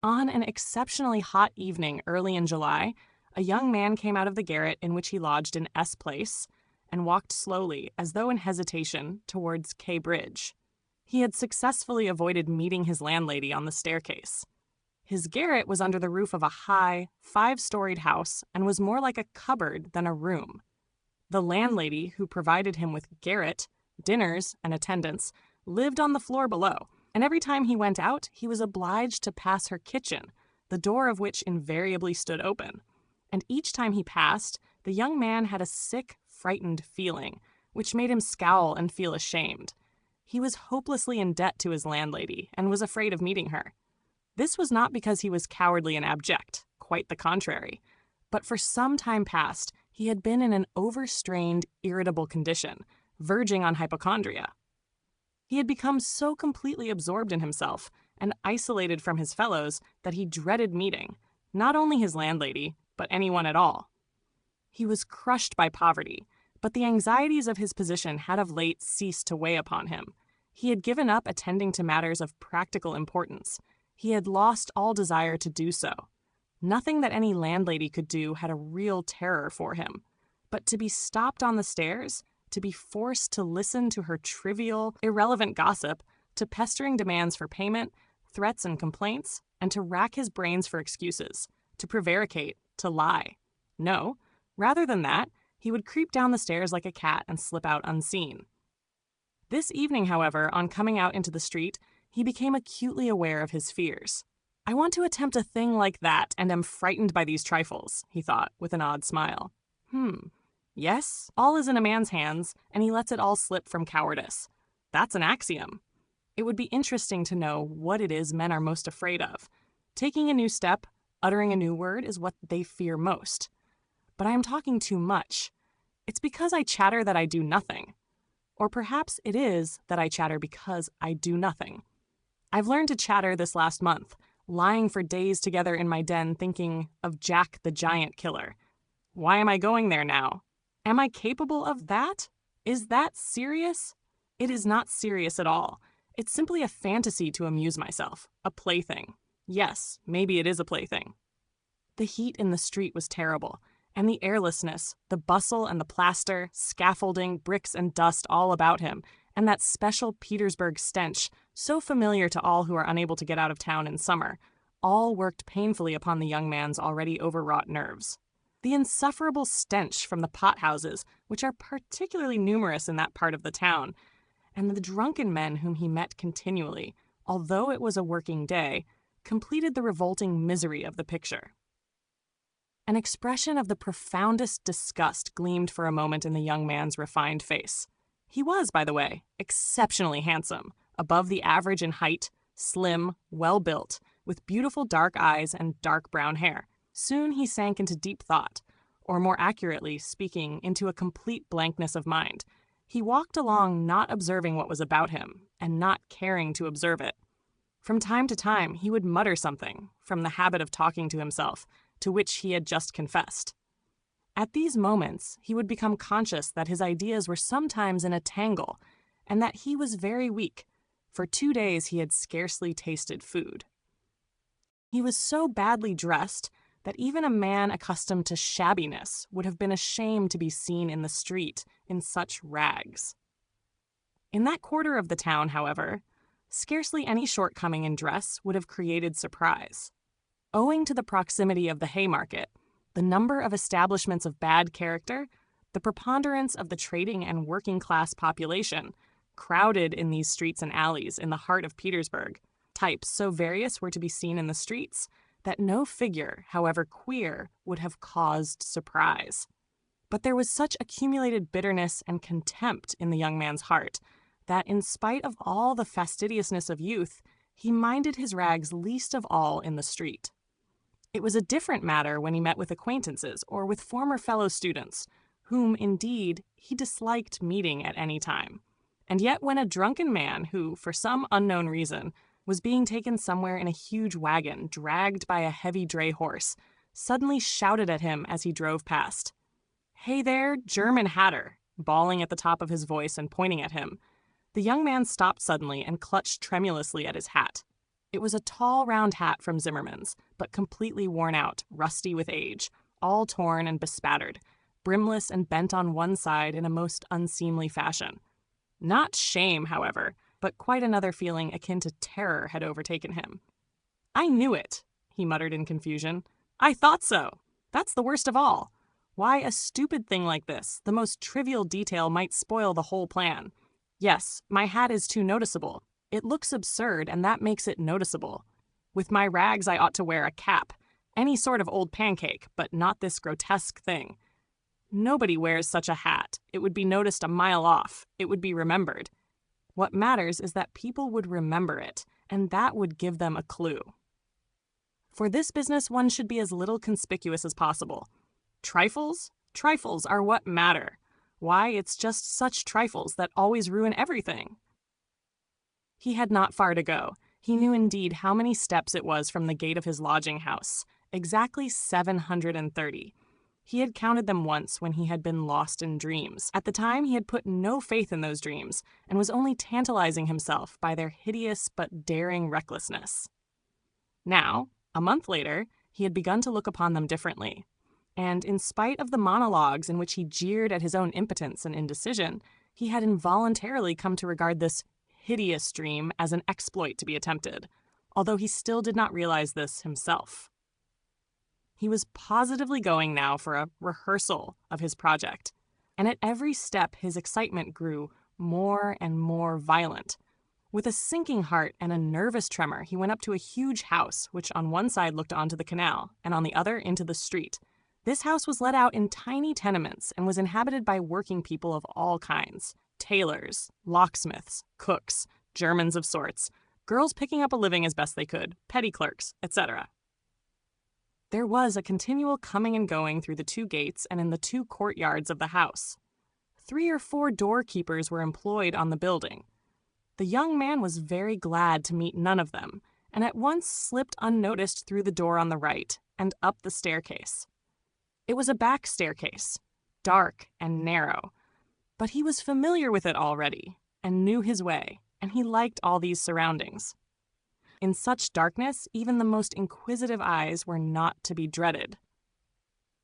On an exceptionally hot evening early in July, a young man came out of the garret in which he lodged in S Place and walked slowly, as though in hesitation, towards K Bridge. He had successfully avoided meeting his landlady on the staircase. His garret was under the roof of a high, 5-storied house and was more like a cupboard than a room. The landlady, who provided him with garret, dinners, and attendance, lived on the floor below, and every time he went out, he was obliged to pass her kitchen, the door of which invariably stood open. And each time he passed, the young man had a sick, frightened feeling, which made him scowl and feel ashamed. He was hopelessly in debt to his landlady and was afraid of meeting her. This was not because he was cowardly and abject, quite the contrary, but for some time past he had been in an overstrained, irritable condition, verging on hypochondria. He had become so completely absorbed in himself and isolated from his fellows that he dreaded meeting, not only his landlady, but anyone at all. He was crushed by poverty, but the anxieties of his position had of late ceased to weigh upon him. He had given up attending to matters of practical importance. He had lost all desire to do so. Nothing that any landlady could do had a real terror for him. But to be stopped on the stairs, to be forced to listen to her trivial, irrelevant gossip, to pestering demands for payment, threats and complaints, and to rack his brains for excuses, to prevaricate, to lie. No, rather than that, he would creep down the stairs like a cat and slip out unseen. This evening, however, on coming out into the street, he became acutely aware of his fears. I want to attempt a thing like that and am frightened by these trifles, he thought, with an odd smile. Yes, all is in a man's hands, and he lets it all slip from cowardice. That's an axiom. It would be interesting to know what it is men are most afraid of. Taking a new step, uttering a new word is what they fear most. But I am talking too much. It's because I chatter that I do nothing. Or perhaps it is that I chatter because I do nothing. I've learned to chatter this last month, lying for days together in my den thinking of Jack the Giant Killer. Why am I going there now? Am I capable of that? Is that serious? It is not serious at all. It's simply a fantasy to amuse myself, a plaything. Yes, maybe it is a plaything. The heat in the street was terrible, and the airlessness, the bustle and the plaster, scaffolding, bricks and dust all about him, and that special Petersburg stench, so familiar to all who are unable to get out of town in summer, all worked painfully upon the young man's already overwrought nerves. The insufferable stench from the pothouses, which are particularly numerous in that part of the town, and the drunken men whom he met continually, although it was a working day, completed the revolting misery of the picture. An expression of the profoundest disgust gleamed for a moment in the young man's refined face. He was, by the way, exceptionally handsome, above the average in height, slim, well-built, with beautiful dark eyes and dark brown hair. Soon he sank into deep thought, or more accurately speaking, into a complete blankness of mind. He walked along not observing what was about him, and not caring to observe it. From time to time he would mutter something, from the habit of talking to himself, to which he had just confessed. At these moments he would become conscious that his ideas were sometimes in a tangle, and that he was very weak. For 2 days he had scarcely tasted food. He was so badly dressed that even a man accustomed to shabbiness would have been ashamed to be seen in the street in such rags. In that quarter of the town, however, scarcely any shortcoming in dress would have created surprise. Owing to the proximity of the Haymarket, the number of establishments of bad character, the preponderance of the trading and working-class population, crowded in these streets and alleys in the heart of Petersburg, types so various were to be seen in the streets that no figure, however queer, would have caused surprise. But there was such accumulated bitterness and contempt in the young man's heart that, in spite of all the fastidiousness of youth, he minded his rags least of all in the street. It was a different matter when he met with acquaintances or with former fellow-students, whom, indeed, he disliked meeting at any time. And yet when a drunken man who, for some unknown reason, was being taken somewhere in a huge wagon dragged by a heavy dray horse, suddenly shouted at him as he drove past, "Hey there, German hatter," bawling at the top of his voice and pointing at him, the young man stopped suddenly and clutched tremulously at his hat. It was a tall, round hat from Zimmerman's, but completely worn out, rusty with age, all torn and bespattered, brimless and bent on one side in a most unseemly fashion. Not shame, however, but quite another feeling akin to terror had overtaken him. "I knew it," he muttered in confusion. "I thought so. That's the worst of all. Why, a stupid thing like this, the most trivial detail, might spoil the whole plan. Yes, my hat is too noticeable. It looks absurd, and that makes it noticeable. With my rags, I ought to wear a cap, any sort of old pancake, but not this grotesque thing. Nobody wears such a hat. It would be noticed a mile off. It would be remembered. What matters is that people would remember it, and that would give them a clue. For this business, one should be as little conspicuous as possible. Trifles? Trifles are what matter. Why, it's just such trifles that always ruin everything." He had not far to go. He knew indeed how many steps it was from the gate of his lodging house. Exactly 730. He had counted them once when he had been lost in dreams. At the time, he had put no faith in those dreams and was only tantalizing himself by their hideous but daring recklessness. Now, a month later, he had begun to look upon them differently. And in spite of the monologues in which he jeered at his own impotence and indecision, he had involuntarily come to regard this hideous dream as an exploit to be attempted, although he still did not realize this himself. He was positively going now for a rehearsal of his project, and at every step his excitement grew more and more violent. With a sinking heart and a nervous tremor, he went up to a huge house, which on one side looked onto the canal, and on the other into the street. This house was let out in tiny tenements and was inhabited by working people of all kinds: tailors, locksmiths, cooks, Germans of sorts, girls picking up a living as best they could, petty clerks, etc. There was a continual coming and going through the two gates and in the two courtyards of the house. 3 or 4 doorkeepers were employed on the building. The young man was very glad to meet none of them, and at once slipped unnoticed through the door on the right and up the staircase. It was a back staircase, dark and narrow, but he was familiar with it already and knew his way, and he liked all these surroundings. In such darkness, even the most inquisitive eyes were not to be dreaded.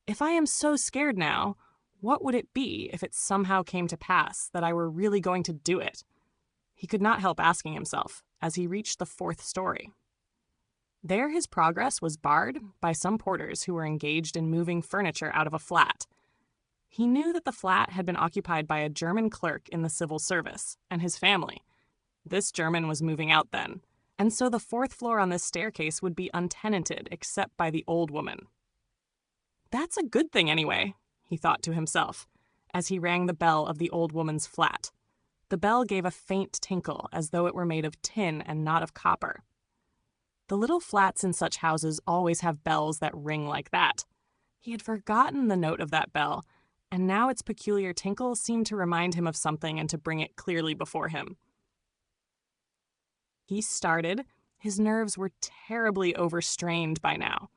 If I am so scared now, what would it be if it somehow came to pass that I were really going to do it? He could not help asking himself as he reached the 4th story. There his progress was barred by some porters who were engaged in moving furniture out of a flat. He knew that the flat had been occupied by a German clerk in the civil service and his family. This German was moving out then, and so the 4th floor on this staircase would be untenanted except by the old woman. "That's a good thing anyway," he thought to himself, as he rang the bell of the old woman's flat. The bell gave a faint tinkle, as though it were made of tin and not of copper. The little flats in such houses always have bells that ring like that. He had forgotten the note of that bell, and now its peculiar tinkle seemed to remind him of something and to bring it clearly before him. He started. His nerves were terribly overstrained by now.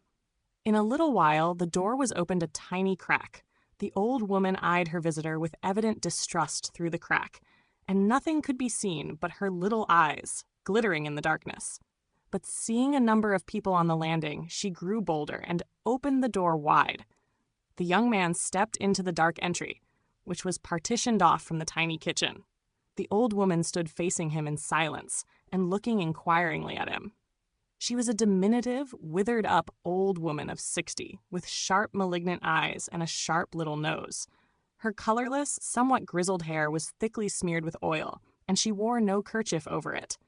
In a little while, the door was opened a tiny crack. The old woman eyed her visitor with evident distrust through the crack, and nothing could be seen but her little eyes, glittering in the darkness. But seeing a number of people on the landing, she grew bolder and opened the door wide. The young man stepped into the dark entry, which was partitioned off from the tiny kitchen. The old woman stood facing him in silence and looking inquiringly at him. She was a diminutive, withered-up old woman of 60, with sharp, malignant eyes and a sharp little nose. Her colorless, somewhat grizzled hair was thickly smeared with oil, and she wore no kerchief over it.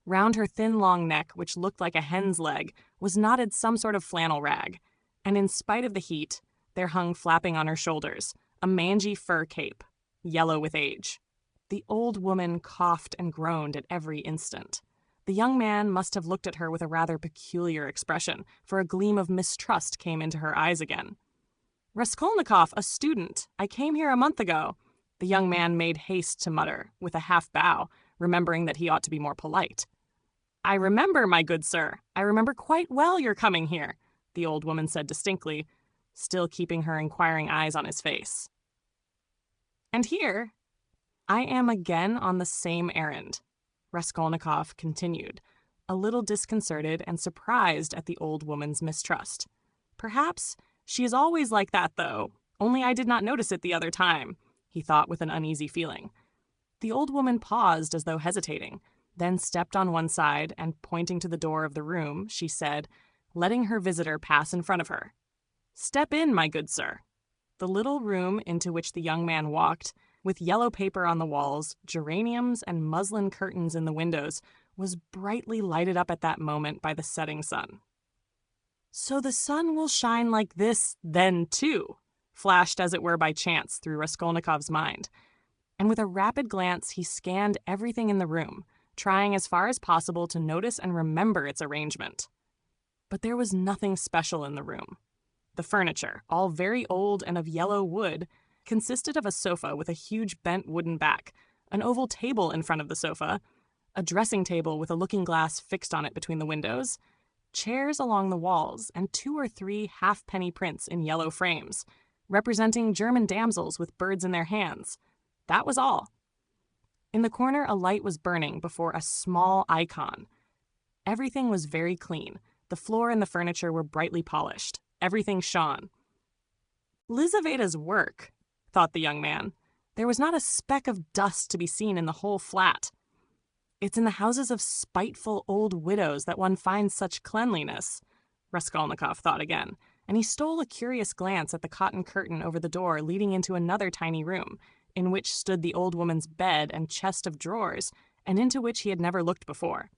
Round her thin, long neck, which looked like a hen's leg, was knotted some sort of flannel rag, and in spite of the heat, there hung flapping on her shoulders a mangy fur cape, yellow with age. The old woman coughed and groaned at every instant. The young man must have looked at her with a rather peculiar expression, for a gleam of mistrust came into her eyes again. "Raskolnikov, a student. I came here a month ago," the young man made haste to mutter, with a half-bow, remembering that he ought to be more polite. "I remember, my good sir. I remember quite well your coming here," the old woman said distinctly, still keeping her inquiring eyes on his face. "And here I am again on the same errand," Raskolnikov continued, a little disconcerted and surprised at the old woman's mistrust. "Perhaps she is always like that, though, only I did not notice it the other time," he thought with an uneasy feeling. The old woman paused as though hesitating, then stepped on one side and, pointing to the door of the room, she said, letting her visitor pass in front of her, "Step in, my good sir." The little room into which the young man walked, with yellow paper on the walls, geraniums, and muslin curtains in the windows, was brightly lighted up at that moment by the setting sun. "So the sun will shine like this, then, too," flashed as it were by chance through Raskolnikov's mind. And with a rapid glance, he scanned everything in the room, trying as far as possible to notice and remember its arrangement. But there was nothing special in the room. The furniture, all very old and of yellow wood, consisted of a sofa with a huge bent wooden back, an oval table in front of the sofa, a dressing table with a looking-glass fixed on it between the windows, chairs along the walls, and 2 or 3 halfpenny prints in yellow frames, representing German damsels with birds in their hands. That was all. In the corner, a light was burning before a small icon. Everything was very clean. The floor and the furniture were brightly polished. Everything shone. "Lizaveta's work," thought the young man. There was not a speck of dust to be seen in the whole flat. "It's in the houses of spiteful old widows that one finds such cleanliness," Raskolnikov thought again, and he stole a curious glance at the cotton curtain over the door leading into another tiny room, in which stood the old woman's bed and chest of drawers, and into which he had never looked before.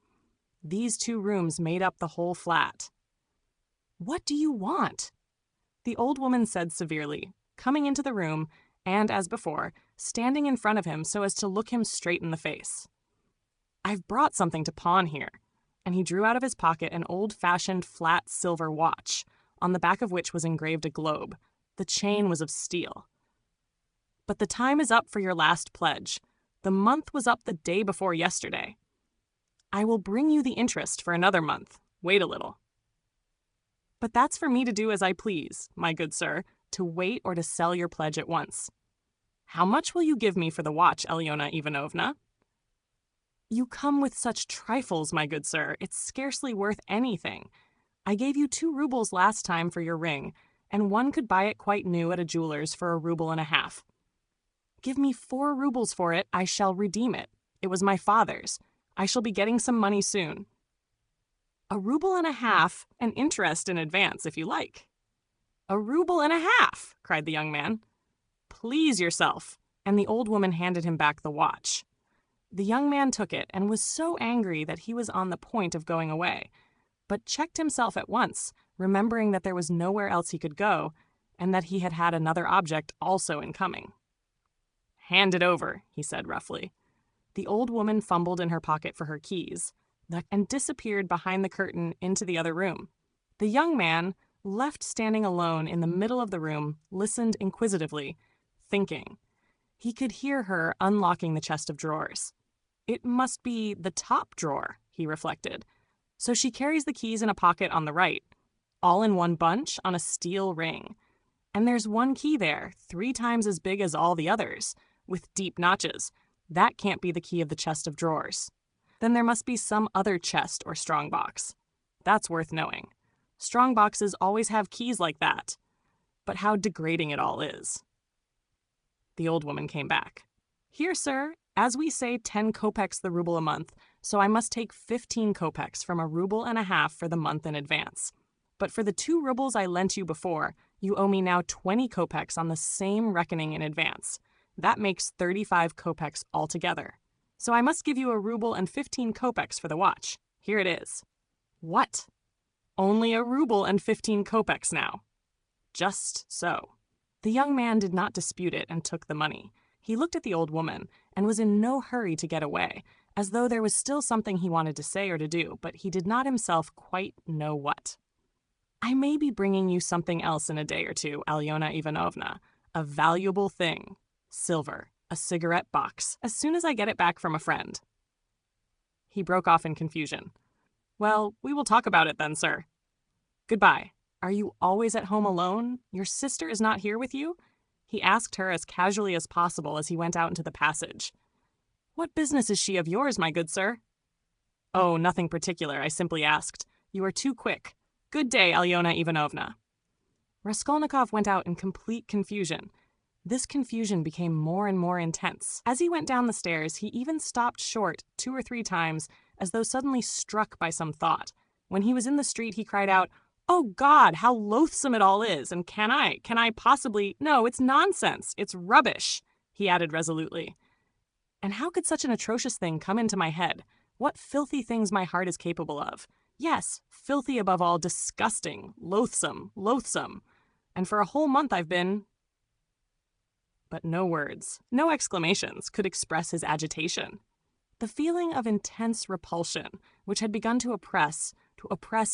These 2 rooms made up the whole flat. "What do you want?" the old woman said severely, coming into the room, and, as before, standing in front of him so as to look him straight in the face. "I've brought something to pawn here," and he drew out of his pocket an old-fashioned flat silver watch, on the back of which was engraved a globe. The chain was of steel. "But the time is up for your last pledge. The month was up the day before yesterday. I will bring you the interest for another month. Wait a little." "But that's for me to do as I please, my good sir, to wait or to sell your pledge at once. How much will you give me for the watch, Alyona Ivanovna?" "You come with such trifles, my good sir. It's scarcely worth anything. I gave you 2 rubles last time for your ring, and one could buy it quite new at a jeweler's for 1.5 rubles. Give me 4 rubles for it, I shall redeem it. It was my father's. I shall be getting some money soon." 1.5 rubles, and interest in advance, if you like." 1.5 rubles, cried the young man. "Please yourself," and the old woman handed him back the watch. The young man took it and was so angry that he was on the point of going away, but checked himself at once, remembering that there was nowhere else he could go, and that he had had another object also in coming. "Hand it over," he said roughly. The old woman fumbled in her pocket for her keys, and disappeared behind the curtain into the other room. The young man, left standing alone in the middle of the room, listened inquisitively, thinking. He could hear her unlocking the chest of drawers. It must be the top drawer, he reflected. So she carries the keys in a pocket on the right, all in one bunch on a steel ring. And there's one key there, 3 times as big as all the others, with deep notches. That can't be the key of the chest of drawers. Then there must be some other chest or strong box. That's worth knowing. Strong boxes always have keys like that. But how degrading it all is. The old woman came back. "Here, sir, as we say 10 kopecks the ruble a month, so I must take 15 kopecks from 1.5 rubles for the month in advance. But for the 2 rubles I lent you before, you owe me now 20 kopecks on the same reckoning in advance. That makes 35 kopecks altogether. So I must give you 1.15 rubles for the watch. Here it is." "What? Only 1.15 rubles now?" "Just so." The young man did not dispute it and took the money. He looked at the old woman and was in no hurry to get away, as though there was still something he wanted to say or to do, but he did not himself quite know what. "I may be bringing you something else in a day or two, Alyona Ivanovna. A valuable thing. Silver. A cigarette box. As soon as I get it back from a friend." He broke off in confusion. "Well, we will talk about it then, sir. Goodbye. Are you always at home alone? Your sister is not here with you?" He asked her as casually as possible as he went out into the passage. "What business is she of yours, my good sir?" "Oh, nothing particular. I simply asked. You are too quick. Good day, Alyona Ivanovna." Raskolnikov went out in complete confusion. This confusion became more and more intense. As he went down the stairs, he even stopped short 2 or 3 times, as though suddenly struck by some thought. When he was in the street, he cried out, "Oh God, how loathsome it all is, and can I possibly— No, it's nonsense, it's rubbish," he added resolutely. And how could such an atrocious thing come into my head? What filthy things my heart is capable of. Yes, filthy above all, disgusting, loathsome. And for a whole month I've been— But no words, no exclamations could express his agitation. The feeling of intense repulsion, which had begun to oppress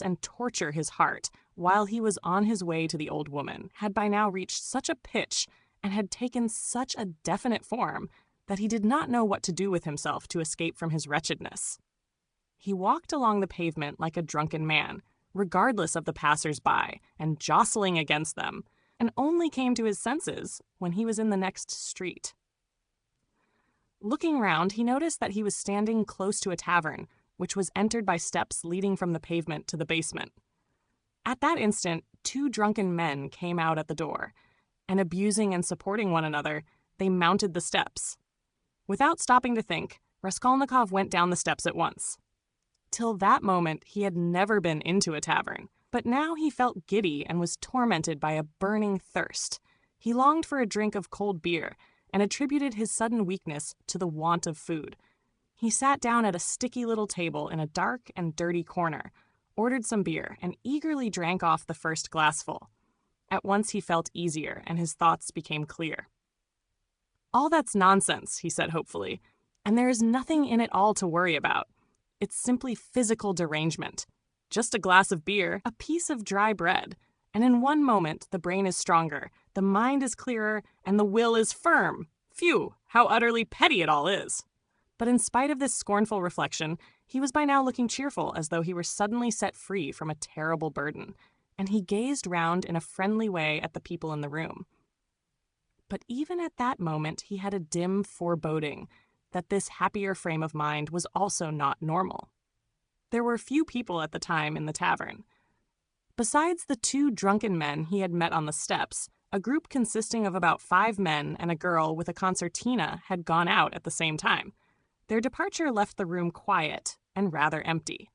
and torture his heart while he was on his way to the old woman, had by now reached such a pitch and had taken such a definite form that he did not know what to do with himself to escape from his wretchedness. He walked along the pavement like a drunken man, regardless of the passers-by and jostling against them, and only came to his senses when he was in the next street. Looking round, he noticed that he was standing close to a tavern, which was entered by steps leading from the pavement to the basement. At that instant, 2 drunken men came out at the door, and abusing and supporting one another, they mounted the steps. Without stopping to think, Raskolnikov went down the steps at once. Till that moment, he had never been into a tavern, but now he felt giddy and was tormented by a burning thirst. He longed for a drink of cold beer, and attributed his sudden weakness to the want of food. He sat down at a sticky little table in a dark and dirty corner, ordered some beer, and eagerly drank off the first glassful. At once he felt easier, and his thoughts became clear. "All that's nonsense," he said hopefully, "and there is nothing in it all to worry about. It's simply physical derangement. Just a glass of beer, a piece of dry bread, and in one moment the brain is stronger, the mind is clearer, and the will is firm. Phew, how utterly petty it all is." But in spite of this scornful reflection, he was by now looking cheerful, as though he were suddenly set free from a terrible burden, and he gazed round in a friendly way at the people in the room. But even at that moment he had a dim foreboding that this happier frame of mind was also not normal. There were few people at the time in the tavern. Besides the 2 drunken men he had met on the steps, a group consisting of about 5 men and a girl with a concertina had gone out at the same time. Their departure left the room quiet and rather empty.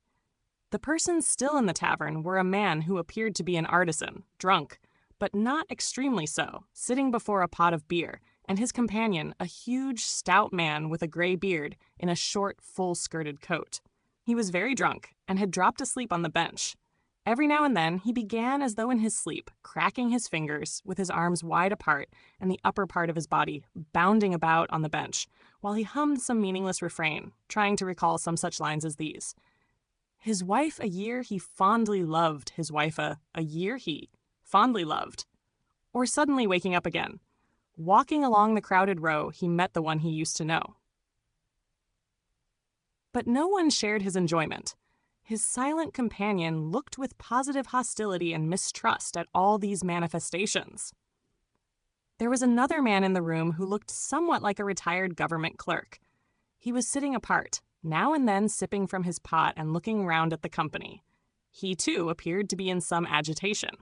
The persons still in the tavern were a man who appeared to be an artisan, drunk, but not extremely so, sitting before a pot of beer, and his companion, a huge, stout man with a gray beard in a short, full-skirted coat. He was very drunk and had dropped asleep on the bench. Every now and then he began, as though in his sleep, cracking his fingers with his arms wide apart and the upper part of his body bounding about on the bench, while he hummed some meaningless refrain, trying to recall some such lines as these: "His wife a year he fondly loved, his wife a year he fondly loved." Or suddenly waking up again. Walking along the crowded row, he met the one he used to know. But no one shared his enjoyment. His silent companion looked with positive hostility and mistrust at all these manifestations. There was another man in the room who looked somewhat like a retired government clerk. He was sitting apart, now and then sipping from his pot and looking round at the company. He, too, appeared to be in some agitation.